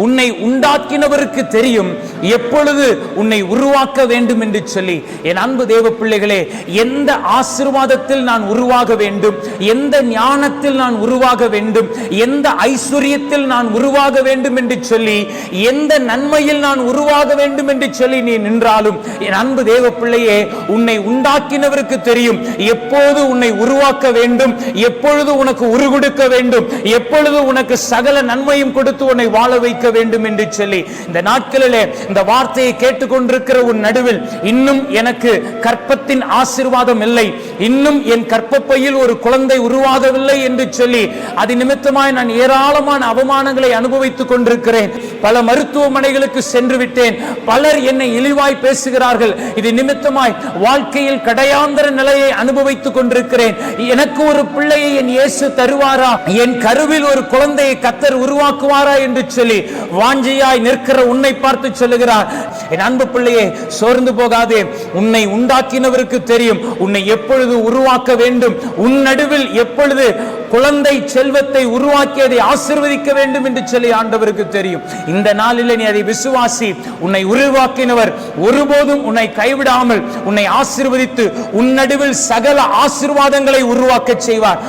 உன்னை உண்டாக்கினவருக்கு தெரியும் எப்பொழுது உன்னை உருவாக்க வேண்டும் என்று சொல்லி. என் அன்பு தேவ பிள்ளைகளே, எந்த ஆசீர்வாதத்தில் நான் உருவாக வேண்டும், எந்த ஞானத்தில் நான் உருவாக வேண்டும், எந்த ஐஸ்வர்யத்தில் நான் உருவாக வேண்டும் என்று சொல்லி, எந்த நன்மையில் நான் உருவாக வேண்டும் என்று சொல்லி நீ நின்றாலும், என் அன்பு தேவ பிள்ளையே, உன்னை உண்டாக்கினவருக்கு தெரியும் எப்போது உன்னை உருவாக்க வேண்டும், எப்பொழுது உனக்கு உருகுடுக்க வேண்டும், எப்பொழுது உனக்கு சகல நன்மையும் கொடுத்து உன்னை வாழ வைக்க வேண்டும் என்று சொல்லி. இந்த நாட்களிலே இந்த வார்த்தையை கேட்டுக்கொண்டிருக்கிற உன் நடுவில் இன்னும் எனக்கு கற்பத்தின் ஆசீர்வாதம் இல்லை, இன்னும் என் கற்பப்பையில் ஒரு குழந்தை உருவாகவில்லை என்று சொல்லி அது நிமித்தமாய் நான் ஏராளமான அவமானங்களை அனுபவித்துக் கொண்டிருக்கிறேன், பல மருத்துவமனைகளுக்கு சென்று விட்டேன், பலர் என்னை இழிவாய் பேசுகிறார்கள், இது நிமித்தமாய் வாழ்க்கையில் கடையாந்தர நிலையை அனுபவித்துக் கொண்டிருக்கிறேன், எனக்கு ஒரு பிள்ளையை என் இயேசு தருவாரா, என் கருவில் ஒரு குழந்தையை கர்த்தர் உருவாக்குவாரா என்று சொல்லி வாஞ்சியாய் நிற்கிற உன்னை பார்த்து சொல்லுகிறார், என் அன்பு பிள்ளையே, சோர்ந்து போகாதே, உன்னை உண்டாக்கினவருக்கு தெரியும் உன்னை எப்பொழுது உருவாக்க வேண்டும், உன் நடுவில் எப்பொழுது குழந்தை செல்வத்தை உருவாக்கியதை ஆசீர்வதிக்க வேண்டும் என்று சொல்லி ஆண்டவருக்கு தெரியும். இந்த நாளில் நீ அதை விசுவாசி. உன்னை உருவாக்கினவர் ஒருபோதும் உன்னை கைவிடாமல் உன்னை ஆசீர்வதித்து உன் நடுவில் சகல ஆசீர்வாதங்களை உருவாக்க செய்வார்.